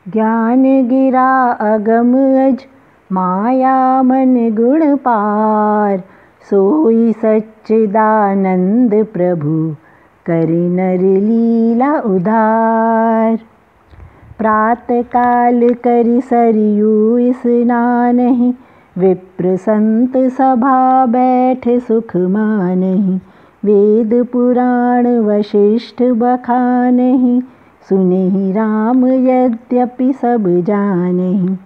ज्ञान गिरा अगम अज माया मन गुण पार। सोई सच्चिदानंद प्रभु करे नर लीला उधार। प्रात काल करि सरयू स्नानहि। विप्र संत सभा बैठ सुख मानहि। वेद पुराण वशिष्ठ बखानहि। सुनहि राम यद्यपि सब जानहि।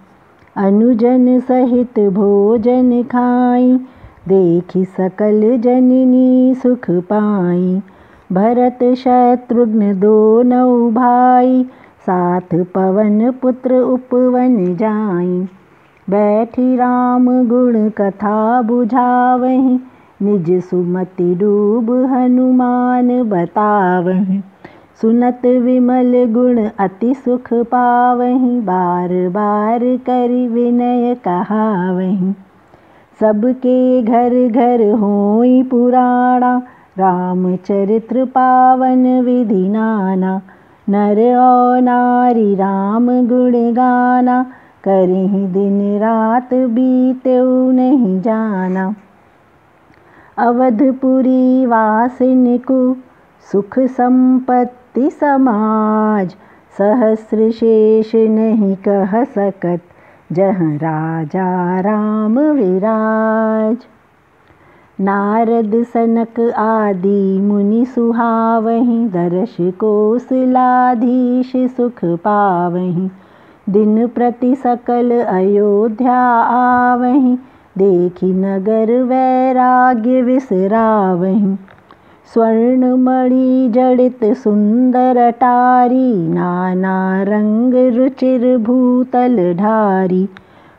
अनुजन सहित भोजन खाई। देखि सकल जननी सुख पाई। भरत शत्रुघ्न दोनों भाई। साथ पवन पुत्र उपवन जाई। बैठी राम गुण कथा बुझावहि। निज सुमति डूब हनुमान बतावहि। सुनत विमल गुण अति सुख पावहि। बार बार करि विनय कहावहि। सबके घर घर होई पुराणा। रामचरित्र पावन विधि नाना। नर और नारी राम गुण गाना। करहि दिन रात बीतेउ नहीं जाना। अवधपुरी वासिन को सुख संपत्ति समाज। सहस्र शेष नहीं कह सकत जहाँ राजा राम विराज। नारद सनक आदि मुनि सुहावहि। दर्श कौशलाधीश सुख पावहि। दिन प्रति सकल अयोध्या आवहि। देखि नगर वैराग्य विसरावहि। स्वर्ण मणि जड़ित सुंदर अटारी। नाना रंग रुचिर भूतल ढारी।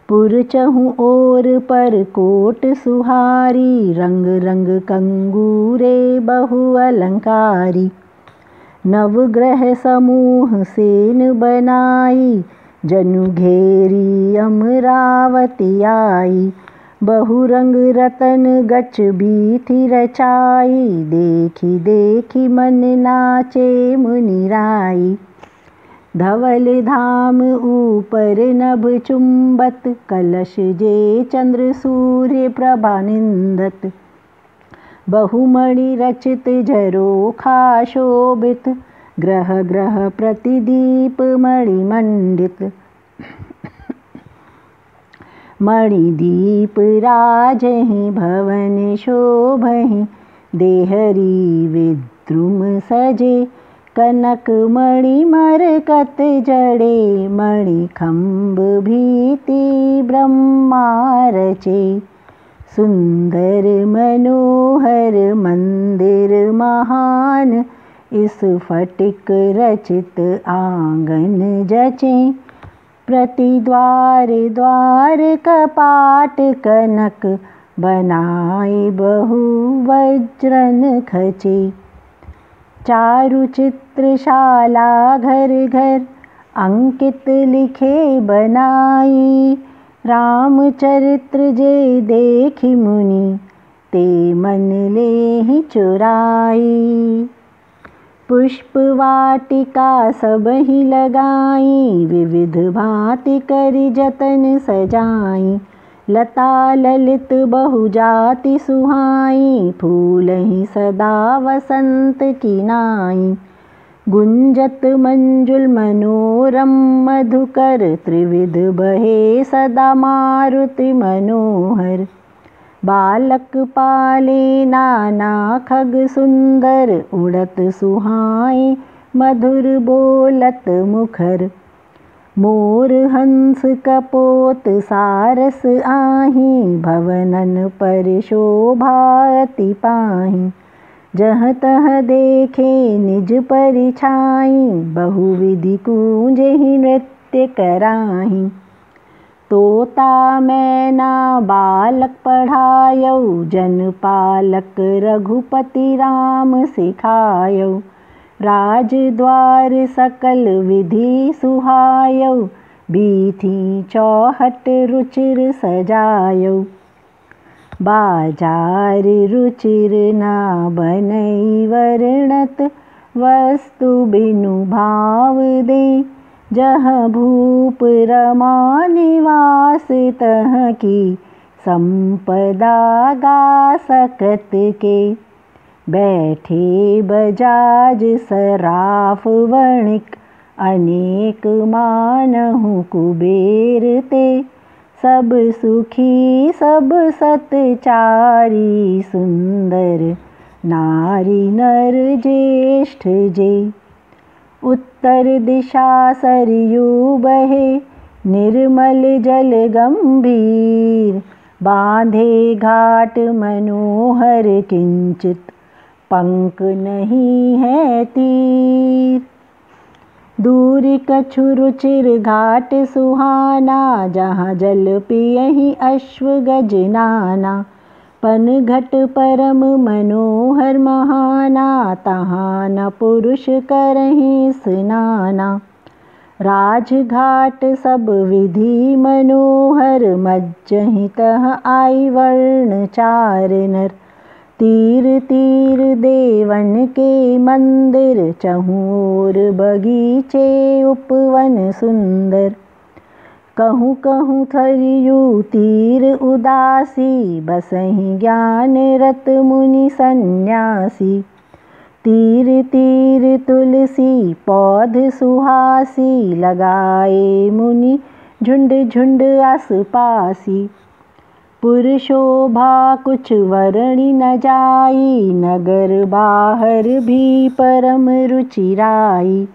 पुर चहु ओर पर कोट सुहारी। रंग रंग कंगूरे बहु अलंकारी। नवग्रह समूह सेन बनाई। जनु घेरी अमरावती आई। बहुरंग रतन गच बीथि रचाई। देखि देखि मन नाचे मुनिराई। धवल धाम ऊपर नभ चुंबत। कलश जे चंद्र सूर्य प्रभा निंदत। बहुमणि रचित झरोखा शोभित। ग्रह ग्रह प्रतिदीप मणिमंडित। मणिदीप राजहि भवन शोभहि। देहरी विद्रुम सजे। कनक मणि मरकत जड़े। मणिखंभ भीति ब्रह्मा रचे। सुंदर मनोहर मंदिर महान। इस फटिक रचित आंगन जचे। प्रति द्वार द्वार कपाट कनक। बनाए बहु वज्रन खचे। चारु चित्रशाला घर घर। अंकित लिखे बनाई। रामचरित्र जे देखि मुनि। ते मन लेहि चुराई। पुष्प वाटिका सबहि लगाई। विविध भांति करि जतन सजाई। लता ललित बहु जाति सुहाई। फूलहि सदा वसंत की नाई। गुंजत मंजुल मनोरम मधुकर। त्रिविध बहे सदा मारुति मनोहर। बालक पाले नाना खग सुंदर। उड़त सुहाए मधुर बोलत मुखर। मोर हंस कपोत सारस आहि। भवनन पर शोभा अति पाहि। जहाँ तहाँ देखे निज परिछाई। बहुविधि कूंजहि नृत्य कराहि। तोता मैना बालक पढ़ायऊ। जन पालक रघुपति राम सिखायऊ। राजद्वार सकल विधि सुहायऊ। बीथी चौहट रुचिर सजायऊ। बाजार रुचिर ना बनई वर्णत। वस्तु बिनु भाव दे। जह भूप रमा निवास तह की संपदा गा सकत के। बैठे बजाज सराफ वणिक अनेक मानहु कुबेर ते। सब सुखी सब सतचारी सुंदर नारी नर ज्येष्ठ जे। उत्तर दिशा सरयू बहे निर्मल जल गंभीर। बांधे घाट मनोहर किंचित पंक नहीं है तीर। दूर कछु रुचिर घाट सुहाना जहाँ जल पियहि अश्व गज नाना। पन घट परम मनोहर महाना तहाँ न पुरुष करहि स्नाना। राजघाट सब विधि मनोहर मज्जहि तह आई वर्ण चार नर। तीर तीर देवन के मंदिर चहुर बगीचे उपवन सुंदर। कहूँ कहूँ थरियू तीर उदासी बसहि ज्ञान रत मुनि सन्यासी। तीर तीर तुलसी पौध सुहासी लगाए मुनि झुंड झुंड आसपासी। पुर शोभा कुछ वर्णि न जाई नगर बाहर भी परम रुचिराई।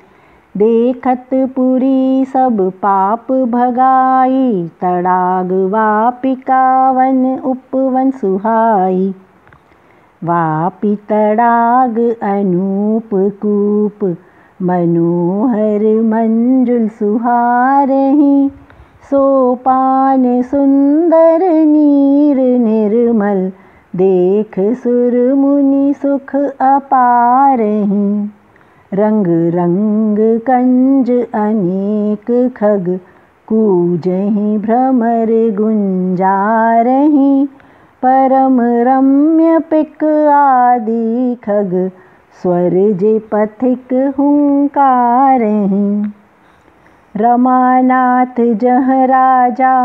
देखत पुरी सब पाप भगाई तड़ाग वापिका वन उपवन सुहाई। वापि तड़ाग अनूप कूप मनोहर मंजुल सुहारहि। सोपान सुंदर नीर निर्मल देख सुर मुनि सुख अपारहि। रंग रंग कंज अनेक खग कूजहि भ्रमर गुंजारहि। परम रम्य पिक आदि खग स्वर जे पथिक हुंकारहि। रमानाथ जह राजा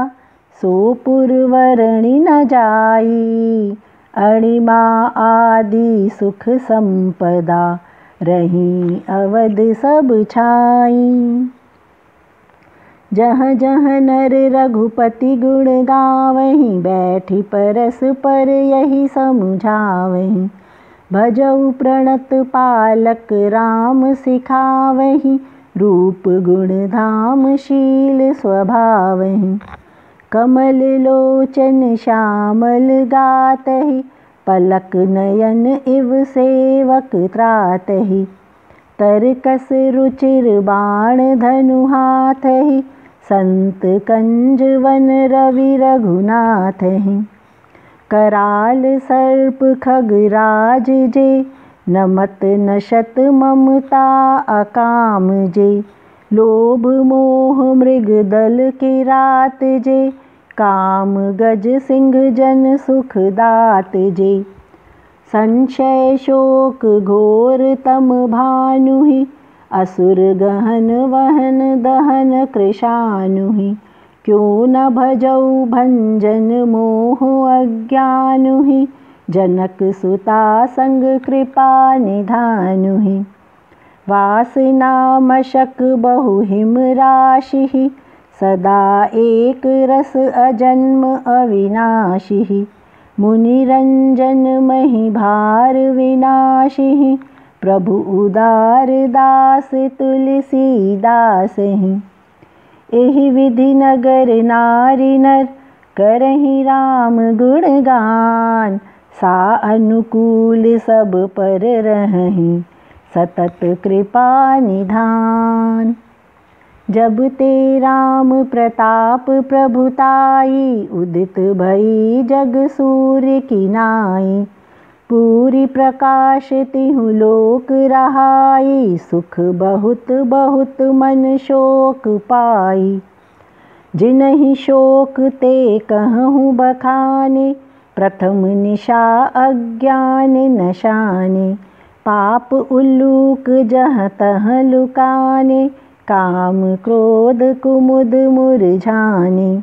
सो पुर वर्णि न जाई। अणिमा आदि सुख संपदा रही अवध सब छाई। जह जह नर रघुपति गुण गावहि बैठि परस पर यही समुझावहि। भजऊ प्रणत पालक राम सिखावहि रूप गुण धाम शील स्वभावहि। कमल लोचन श्यामल गातहि पलक नयन इव सेवक त्रातहि। तरकस रुचिर बाण धनु हाथहि संत कंज वन रवि रघुनाथहि। कराल सर्प खगराज जे नमत नशत ममता अकाम जे। लोभ मोह मृग दल किरात जे काम गज सिंह जन सुख दात जे। संशय शोक घोर तम भानुहि असुर गहन वहन दहन कृशानुहि। क्यों न भजऊ भंजन मोह अज्ञानुहि जनक सुता संग कृपा निधानुहि। वासना मशक बहु हिम राशि सदा एक रस अजन्म अविनाशि। मुनि रंजन महि भार विनाशि प्रभु उदार दास तुलसी दासहि। एहि विधि नगर नारी नर करहि राम गुणगान। सा अनुकूल सब पर रहहि सतत कृपा निधान। जब ते राम प्रताप प्रभुताई उदित भई जग सूर्य की नाई। पूरी प्रकाश तिहु लोक रहाई सुख बहुत बहुत मन शोक पाई। जिनहि शोक ते कहूँ बखाने प्रथम निशा अज्ञान नशाने। पाप उल्लूक जह तह लुकाने काम क्रोध कुमुद मुरझानी।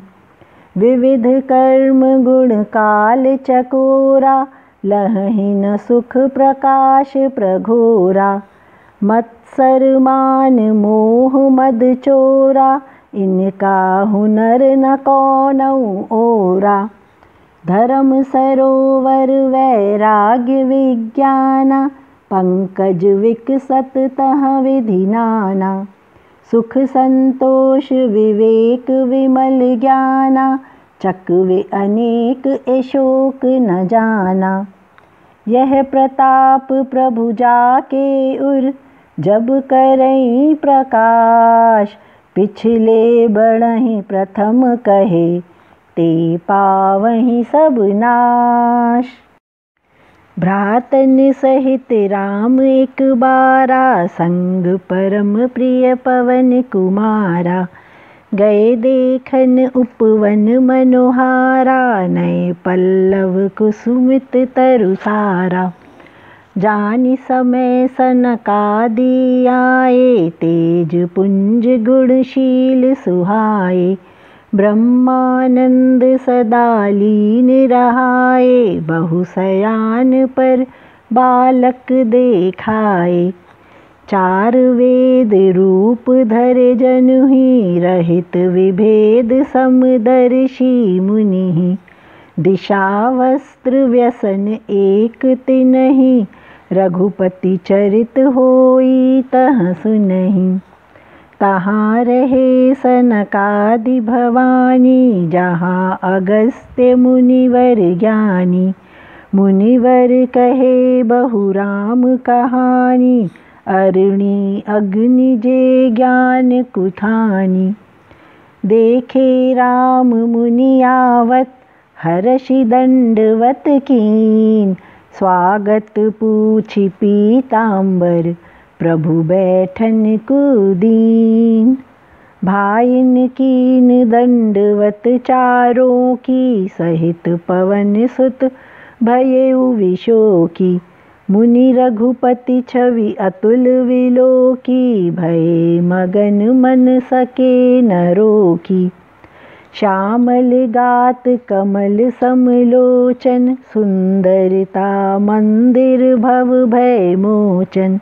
विविध कर्म गुण काल चकोरा, लहहि न सुख प्रकाश प्रघोरा। मत्सर मान मोह मद चोरा, इनका हुनर न कौनऊ ओरा। धर्म सरोवर वैराग्य विज्ञाना, पंकज विकसत तह विधि नाना। सुख संतोष विवेक विमल ज्ञाना, चकवे अनेक एशोक न जाना। यह प्रताप प्रभु जाके उर, जब करई प्रकाश। पिछले बढ़हि प्रथम कहे, ते पावहि सब नाश। भ्रातन सहित राम एक बारा, संग परम प्रिय पवन कुमारा। गए देखन उपवन मनोहारा, नए पल्लव कुसुमित तरुसारा। जानि समय सनकादि आए, तेज पुंज गुणशील सुहाए। ब्रह्मानंद सदा लीन रहाए, बहु सयान पर बालक देखाए। चार वेद रूप धरे जनुहि, रहित विभेद समदर्शी मुनि। दिशा वस्त्र व्यसन एक तिन्हि, रघुपति चरित होई तह सुनहि। तहाँ रहे सनकादि भवानी, जहाँ अगस्त्य मुनिवर ज्ञानी। मुनिवर कहे बहु राम कहानी, अरणि अग्नि जे ज्ञान कुठानी। देखे राम मुनि आवत, हर्षि दंडवत कीन। स्वागत पूछि पीतांबर, प्रभु बैठन कुदीन। भाइन कीन दंडवत चारों की, सहित पवन सुत भयउ विशोकी। मुनि रघुपति छवि अतुल विलोकी, भये मगन मन सके न रोकी। श्यामल गात कमल समलोचन, सुंदरता मंदिर भव भय मोचन।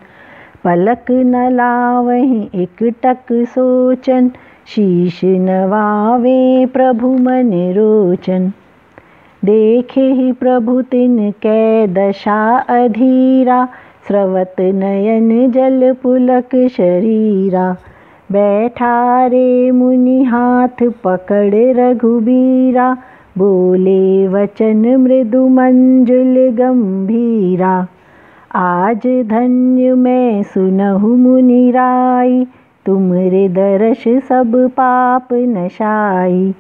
पलक न लावहि एकटक सोचन, शीश नवावे प्रभु मन रोचन। देखे ही प्रभु तिनकै दशा अधीरा, स्रवत नयन जल पुलक शरीरा। बैठा रे मुनि हाथ पकड़ रघुबीरा, बोले वचन मृदु मंजुल गंभीरा। आज धन्य मैं सुनहु मुनि राई, तुमरे दर्श सब पाप नशाई।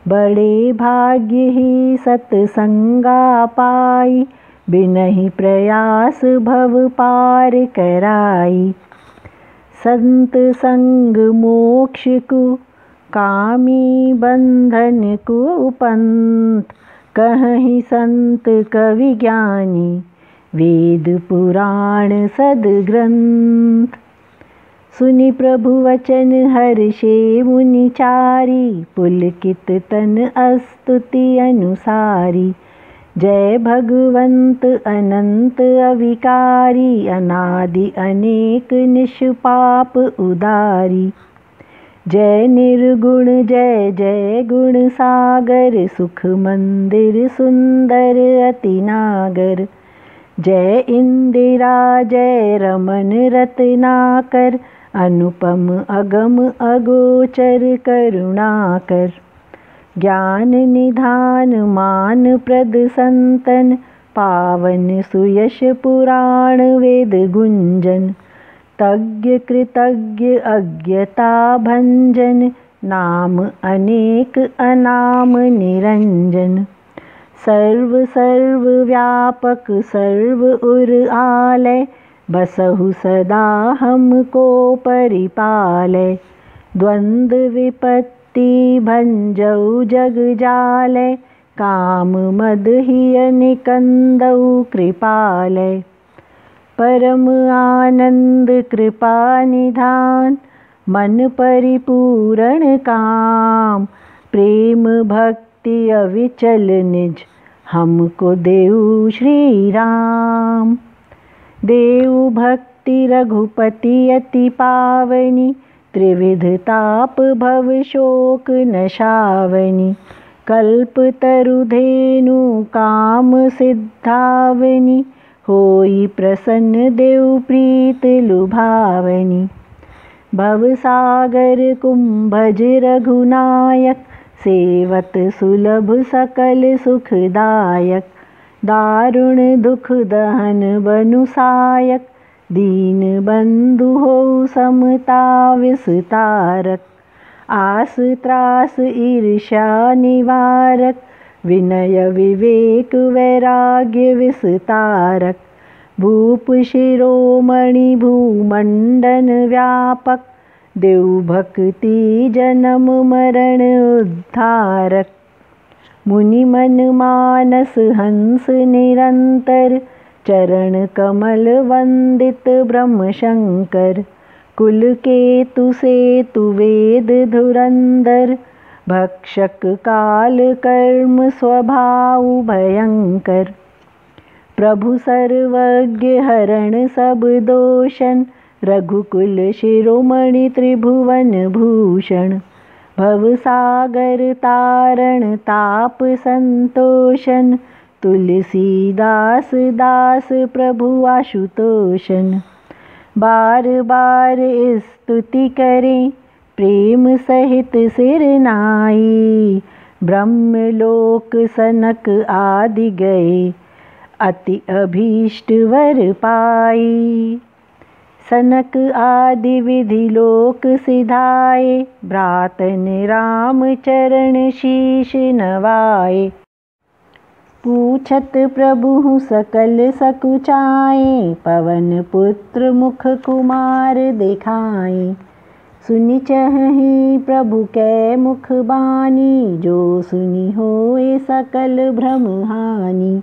बड़े भाग्य ही सतसंगा पाई, बिनहि प्रयास भव पार कराई। संत संग मोक्ष को कामी, बंधन को पंथ। कहहि संत कवि ज्ञानी, वेद पुराण सद्ग्रंथ। सुनि प्रभु वचन हर्षे मुनि चारी, पुलकित तन अस्तुति अनुसारी। जय भगवंत अनंत अविकारी, अनादि अनेक निष्पाप उदारी। जय निर्गुण जय जय गुण सागर, सुख मंदिर सुंदर अति नागर। जय इंदिरा जय रमन रत्नाकर, अनुपम अगम अगोचर करुणाकर। ज्ञान निधान मान प्रद संतन, पावन सुयश पुराण वेद गुंजन। तज्ञ कृतज्ञ अज्ञता भंजन, नाम अनेक अनाम निरंजन। सर्व सर्व व्यापक सर्व उर आलय, बसहु सदा हमको परिपालय। द्वंद्व विपत्ति भंजऊ जग जालय, काम मद हिय निकंदऊ कृपालय। परम आनंद कृपा निधान, मन परिपूर्ण काम। प्रेम भक्ति अविचल निज हमको देऊ श्री राम। देऊ भक्ति रघुपति अति पावनी, त्रिविध ताप भव शोक नशावनी। कल्प तरु धेनु काम सिद्धावनी, होई प्रसन्न देव प्रीत लुभावनी। भवसागर कुंभज रघुनायक, सेवत सुलभ सकल सुखदायक। दारुण दुख दहन बनु सायक, दीन बंधु हो समता विस्तारक। आस त्रास ईर्ष्या निवारक, विनय विवेक वैराग्य विस्तारक। भूप शिरोमणि भूमंडन व्यापक, देव भक्ति जन्म मरण उद्धारक। मुनि मन मानस हंस निरंतर, चरण कमल वंदित ब्रह्म शंकर। कुल केतु सेतु वेद धुरंधर, भक्षक काल कर्म स्वभाव भयंकर। प्रभु सर्वज्ञ हरण सब दोषन, रघुकुल शिरोमणि त्रिभुवन भूषण। भवसागर तारण ताप संतोषन, तुलसीदास दास प्रभु आशुतोषन। बार बार स्तुति करें प्रेम सहित सिर नाई, ब्रह्मलोक सनक आदि गए अति अभीष्ट वर पाई। सनक आदि विधि लोक सिधाए, भ्रातन राम चरण शीश नवाए। पूछत प्रभु सकल सकुचाए, पवन पुत्र मुख कुमार दिखाए। सुनि चहहि प्रभु कै मुख बानी, जो सुनि होए सकल भ्रम हानि।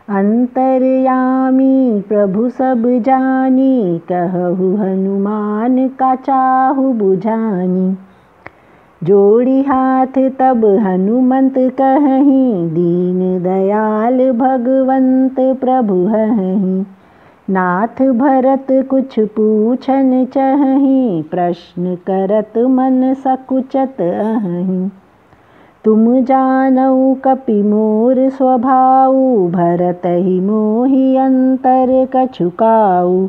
अंतर्यामी प्रभु सब जानी, कहु हनुमान का चाहु बुझानी। जोड़ी हाथ तब हनुमंत कहहि, दीन दयाल भगवंत प्रभु हहि। नाथ भरत कुछ पूछन चहहि, प्रश्न करत मन सकुचत अहहि। तुम जानऊ कपि मोर स्वभाऊ, भरत ही मोहि अंतर कछु काऊ।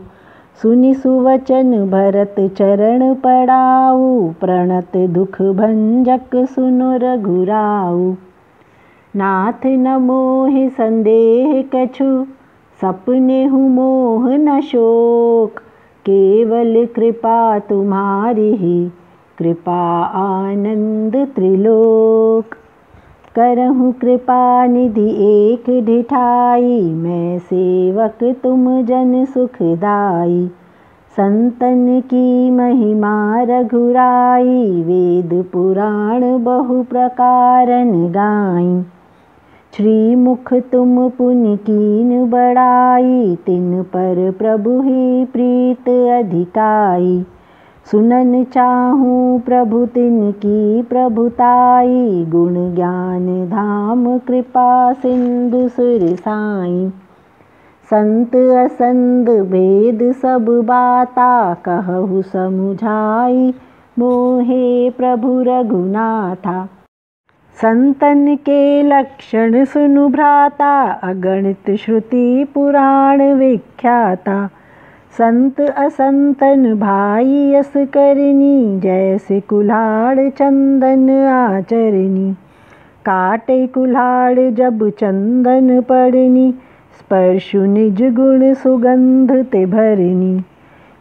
सुनि सुवचन भरत चरण पड़ाऊ, प्रणत दुख भंजक सुनो रघुराऊ। नाथ न मोहि संदेह कछु, सपनेहु मोह न शोक। केवल कृपा तुम्हारी ही, कृपा आनंद त्रिलोक। करहु कृपा निधि एक ढिठाई, मैं सेवक तुम जन सुखदाई। संतन की महिमा रघुराई, वेद पुराण बहु प्रकारन गाई। श्रीमुख तुम पुनि कीन बड़ाई, तिन पर प्रभु ही प्रीत अधिकाई। सुनन चाहूँ प्रभु तिन की प्रभुताई, गुण ज्ञान धाम कृपा सिंधु सुर साई। संत असंत भेद सब बाता, कहु समुझाई मोहे प्रभु रघुनाथा। संतन के लक्षण सुनु भ्राता, अगणित श्रुति पुराण विख्याता। संत असंतन भाई यस करनी, जैसे कुल्हाड़ चंदन आचरनी। काटे कुल्हाड़ जब चंदन पड़नी, स्पर्शु निज गुण सुगंध ते भरनी।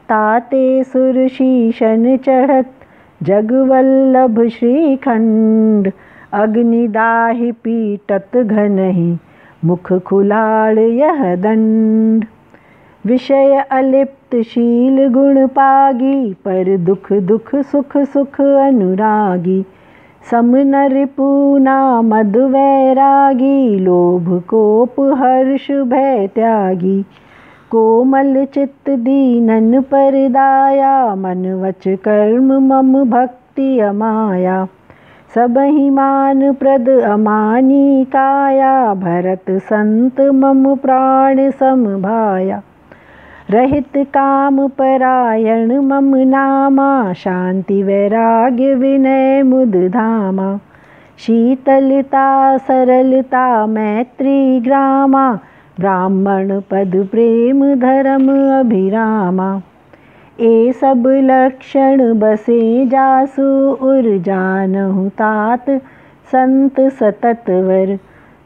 ताते सुर शीशन चढ़त, जगवल्लभ श्रीखंड। अग्निदाहि पीटत घनहि, मुख खुलाड़ यह दंड। विषय अलिप्त शील गुण पागी, पर दुख दुख सुख सुख अनुरागी। सम नर पूना मद वैरागी, लोभ कोप हर्ष भय त्यागी। कोमल चित्त दीनन पर दाया, मन वच कर्म मम भक्ति अमाया। सबहि मान प्रद अमानी काया, भरत संत मम प्राण समभाया। रहित काम परायण मम नामा, शांति वैराग्य विनय मुद धामा। शीतलता सरलता मैत्री ग्रामा, ब्राह्मण पद प्रेम धर्म अभिरामा। ए सब लक्षण बसे जासु, उर जानहु तात संत सततवर।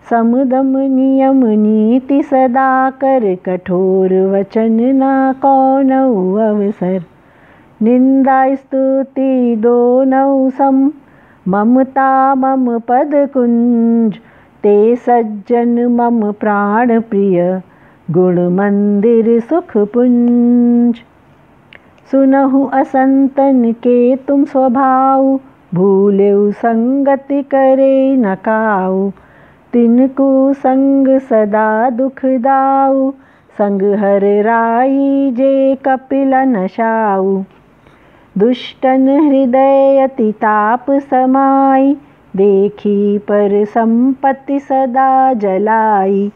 समदम नियम नीति सदा कर, कठोर वचन ना कौनऊ अवसर। निंदा स्तुति दोनऊ सम, ममता मम पद कुंज। ते सज्जन मम प्राण प्रिय, गुण मंदिर सुख पुंज। सुनहु असंतन के तुम स्वभाव, भूलेउ संगति करे न काऊ। तिनको संग सदा दुख दाऊ, संग हर राई जे कपिल नशाऊ। दुष्टन हृदय अति ताप समाई, देखी पर संपत्ति सदा जलाई।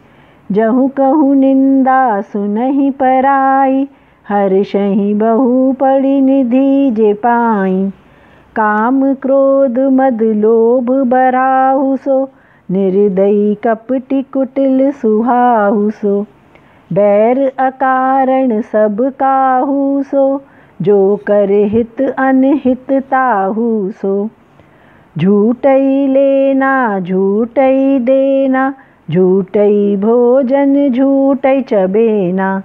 जहु कहूँ निंदा सुनहि पराई, हर्षहि बहु पड़ी निधि जे पाई। काम क्रोध मद लोभ बराहु सो, निर्दयी कपटी कुटिल सुहाहु सो। बैर अकारण सब काहू सो, जो कर हित अनहित ताहू सो। झूठई लेना झूठई देना, झूठई भोजन झूठई चबेना।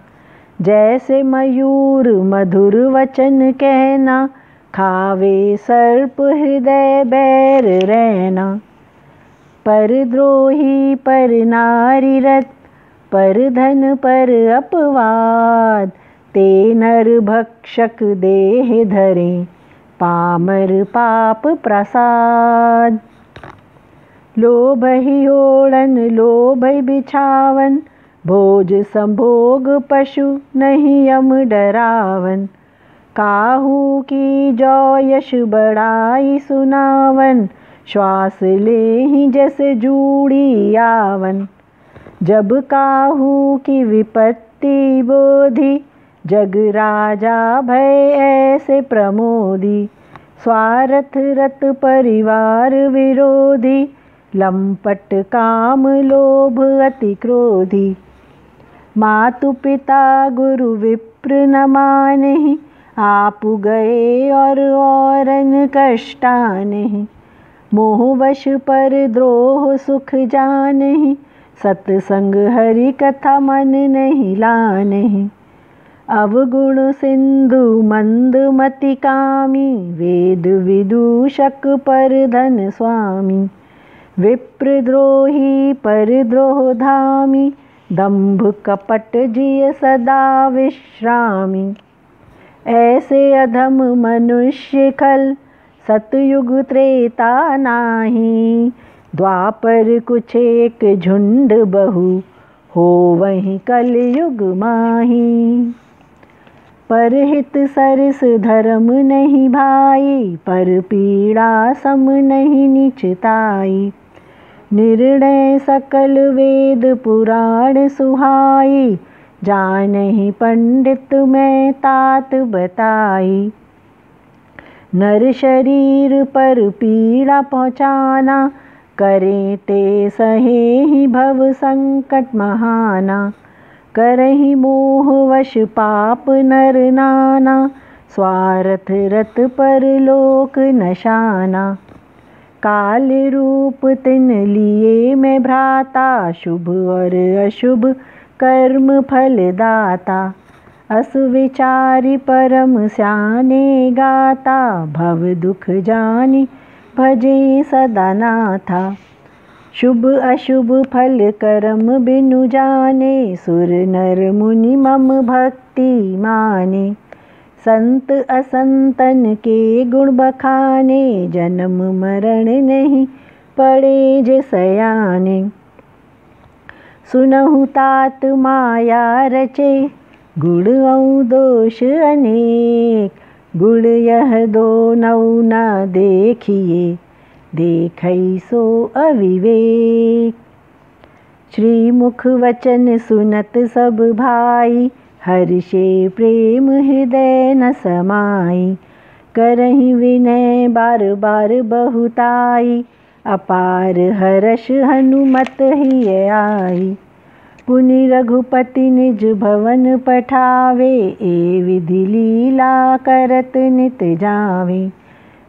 जैसे मयूर मधुर वचन कहना, खावे सर्प हृदय बैर रहना। परद्रोही पर नारी रत, पर धन पर अपवाद। ते नर भक्षक देह धरे, पामर पाप प्रसाद। लोभहि ओढ़न लोभहि बिछावन, भोज संभोग पशु नहीं यम डरावन। काहू की जौ यश बड़ाई सुनावन, श्वास लेहि जैसे जूड़ी आवन। जब काहू की विपत्ति बोधी, जग राजा भय ऐसे प्रमोदी। स्वार्थ रत परिवार विरोधी, लंपट काम लोभ अति क्रोधी। मातु पिता गुरु विप्र न मानहि, आप गए और औरन कष्टानहि। मोहवश पर द्रोह सुख जानहि, सत्संग हरि कथा मन नहीं लानहि। अवगुण सिंधु मंद मति कामी, वेद विदूषक पर धन स्वामी। विप्रद्रोही पर द्रोह धामी, दंभ कपट जिय सदा विश्रामी। ऐसे अधम मनुष्य खल, सतयुग त्रेता नाही। द्वापर कुछ एक झुंड बहु, हो वहीं कलयुग माही। परहित सरस धर्म नहीं भाई, पर पीड़ा सम नहीं निचताई। निर्णय सकल वेद पुराण सुहाई, जानहि पंडित मैं तात बताई। नर शरीर पर पीड़ा पहुँचाना, करें ते सहे ही भव संकट महाना। करहि मोह वश पाप नर नाना, स्वार्थ रत पर लोक नशाना। काल रूप तिन लिए मैं भ्राता, शुभ और अशुभ कर्म फल दाता। अस विचारी परम स्याने गाता, भव दुख जानी भजे सदा नाथा। शुभ अशुभ फल कर्म बिनु जाने, सुर नर मुनि मम भक्ति माने। संत असंतन के गुण बखाने, जन्म मरण नहीं पड़े जे सयाने। सुनहु तात माया रचे, गुण और दोष अनेक, गुण यह दोनों न देखिए, देखै सो अविवेक। श्रीमुख वचन सुनत सब भाई, हर्षे प्रेम हृदय न समाई। करहि विनय बार बार बहुताई, अपार हर्ष हनुमत हिय आई। पुनि रघुपति निज भवन पठावे, ए विधि लीला करत नित जावे।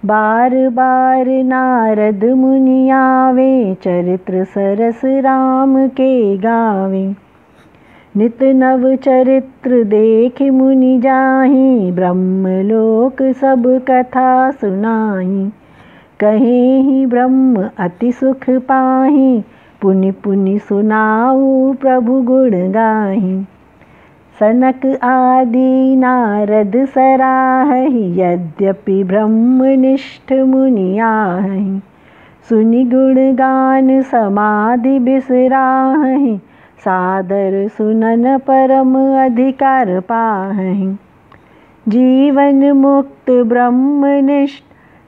बार बार नारद मुनि आवे, चरित्र सरस राम के गावे। नित नव चरित्र देख मुनि जाहि, ब्रह्मलोक सब कथा सुनाहि। कहेहि ब्रह्म अति सुख पाहि, पुनि पुनि सुनाऊ प्रभु गुण गाहि। सनक आदि नारद सराहि, यद्यपि ब्रह्मनिष्ठ मुनि आहि। सुनि गुण गान समाधि बिसराहि, सादर सुनन परम अधिकार पाहि। जीवन मुक्त ब्रह्मनिष्ठ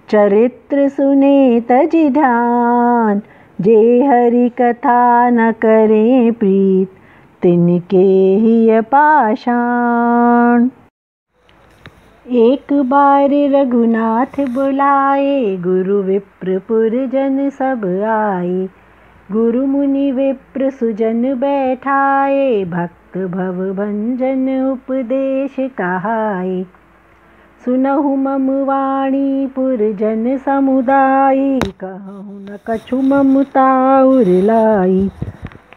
चरित्र सुने तजि ध्यान, जे हरि कथा न करे प्रीत, तिनके हिय पाषाण। एक बार रघुनाथ बुलाए, गुरु विप्र पुरजन सब आए। गुरु मुनि विप्र सुजन बैठाए, भक्त भव भंजन उपदेश कहाए। सुनहु मम वाणी पुरजन समुदाय, कहूँ न कछु ममता उर लाई।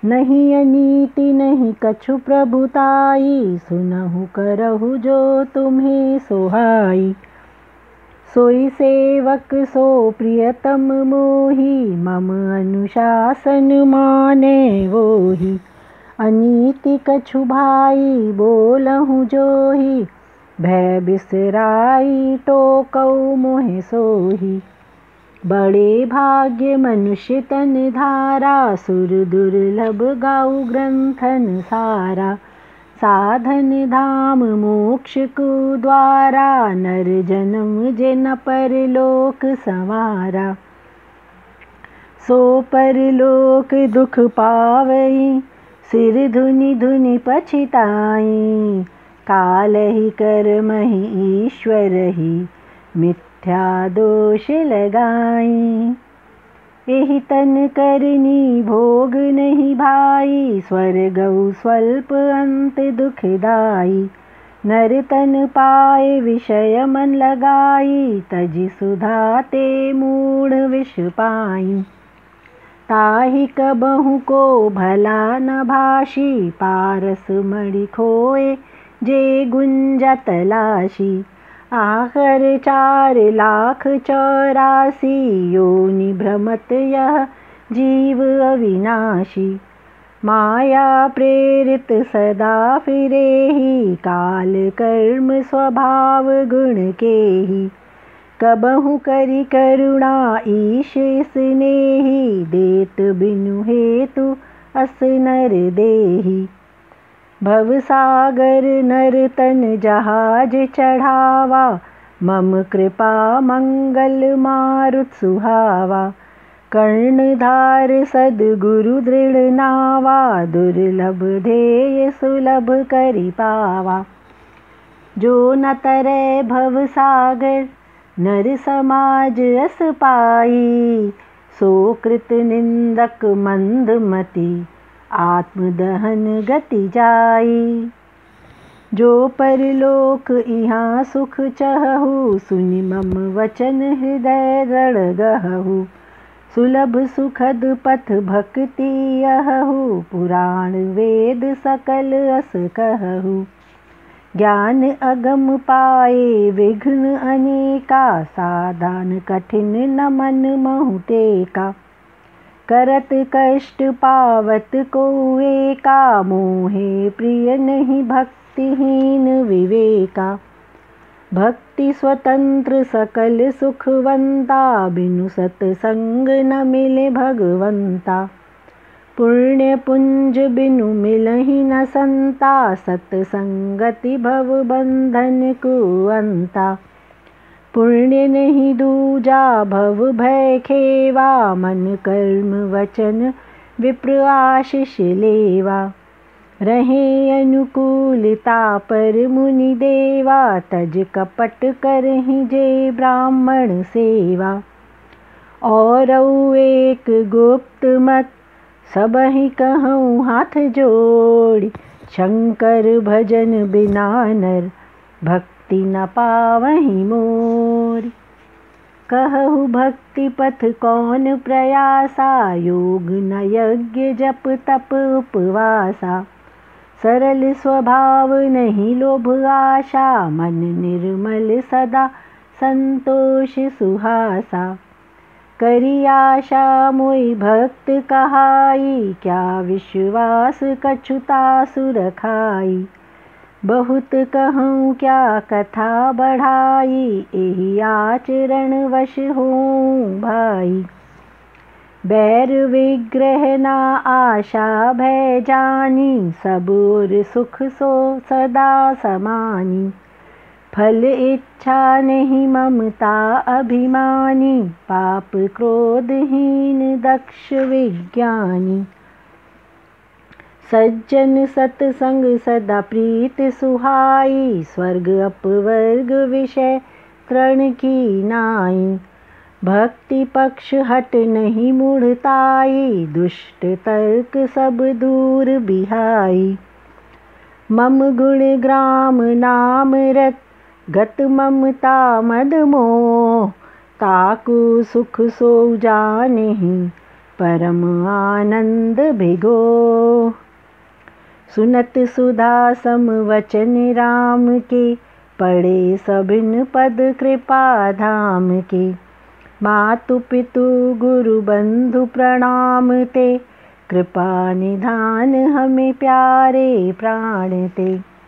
नहीं अनीति नहीं कछु प्रभुताई, सुनहु करहु जो तुम्हें सोहाई। सोई सेवक सो प्रियतम मोहि, मम अनुशासन माने वोहि। अनीति कछु भाई बोलहु जोहि, भय बिसराई टोकऊ मोहि सोहि। बड़े भाग्य मनुष्य तन धारा, सुर दुर्लभ गाऊ ग्रंथन सारा। साधन धाम मोक्ष को द्वारा, नर जन्म जिन परलोक संवारा। सो परलोक दुख पावई, सिर धुनि धुनि पछिताई। कालहि कर्महि ईश्वरहि, मिथ्या दोष लगाई। एहि तन करनी भोग नहीं भाई, स्वर्गौ स्वल्प अंत दुखदाई। नर तन पाए विषय मन लगाई, तजि सुधा ते मूढ़ विष पाई। ताहि कबहु को भला न भाषी, पारस मणि खोए जे गुंजा तलाशी। आखर 4,84,000 योनि भ्रमत यह जीव अविनाशी। माया प्रेरित सदा फिरेहि, काल कर्म स्वभाव गुण केहि। कबहु करि करुणा ईश स्नेहि, देत बिनु हेतु अस नर देहि। भवसागर नर तन जहाज चढ़ावा, मम कृपा मंगल मारुत सुहावा। कर्णधार सद्गुरु दृढ़ नावा, दुर्लभ ध्येय सुलभ करि पावा। जो न तरै भवसागर नर समाज अस पाई, सो कृत निंदक मंदमति, आत्मदहन गति जाई। जो परलोक इहाँ सुख चहहु, सुनि मम वचन हृदय दृढ़ गहहु। सुलभ सुखद पथ भक्ति अहहु, पुराण वेद सकल अस कहहु। ज्ञान अगम पाए विघ्न अनेका, साधन कठिन न मन महु टेका। करत कष्ट पावत को एका, मोहे प्रिय नहीं भक्तिहीन विवेका। भक्ति स्वतंत्र सकल सुखवंता, बिनु सतसंग न मिले भगवंता। पुण्य पुंज बिनु मिलहि न संता, सतसंगति भव बंधन कुअंता। पुण्य नहीं दूजा भव भय खेवा, मन कर्म वचन विप्र आशीष लेवा। रहे अनुकूलता पर मुनि देवा, तज कपट करहि जे ब्राह्मण सेवा। और एक गुप्त मत सबहि कहूँ हाथ जोड़ी, शंकर भजन बिना नर भक्ति न पावहि मोरी। कहु भक्ति पथ कौन प्रयासा, योग न यज्ञ जप तप उपवासा। सरल स्वभाव नहीं लोभ आशा, मन निर्मल सदा संतोष सुहासा। करी आशा मोहि भक्त कहाई, क्या विश्वास कछुता सुरखाई। बहुत कहूँ क्या कथा बढ़ाई, एहि आचरण वश होऊँ भाई। बैर विग्रह ना आशा भय जानी, सब और सुख सो सदा समानी। फल इच्छा नहीं ममता अभिमानी, पाप क्रोधहीन दक्ष विज्ञानी। सज्जन सत्संग सदा प्रीत सुहाई, स्वर्ग अपवर्ग विषय तृण की नाई। भक्ति पक्ष हट नहीं मूढ़ताई, दुष्ट तर्क सब दूर बिहाई। मम गुण ग्राम नाम रत गत ममता मद मोह, ताकू सुख सो जानेहि परम आनंद भिगो। सुनत सुधा सम वचन राम के, पढ़े सभिन पद कृपा धाम के। मातु पितु गुरु बंधु प्रणाम ते, कृपा निधान हमें प्यारे प्राण ते।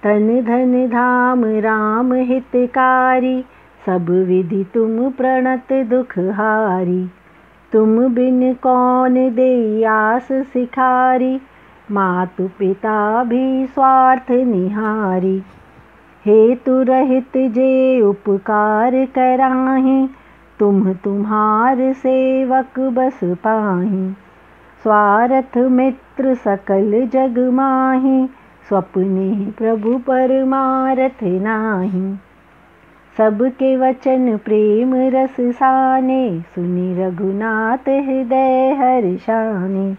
तन धन धाम राम हितकारी, सब विधि तुम प्रणत दुख हारी। तुम बिन कौन देई आस सिखारी, मातु पिता भी स्वार्थ निहारी। हेतु रहित जे उपकार कराहि, तुम तुम्हार सेवक बस पाहि। स्वार्थ मित्र सकल जग माहि, स्वप्ने प्रभु परमारथ नाही। सबके वचन प्रेम रस साने, सुनि रघुनाथ हृदय हर्षाने।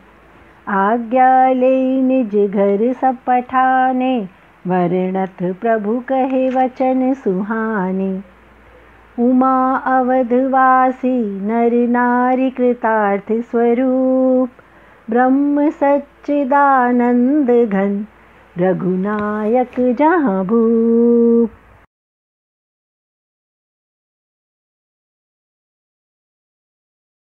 आज्ञा ले निज घर सब पठाने, वर्णत प्रभु कहे वचन सुहाने। उमा अवधवासी नर नारी कृतार्थ स्वरूप, ब्रह्म सच्चिदानंद घन रघुनायक जहाँ भूप।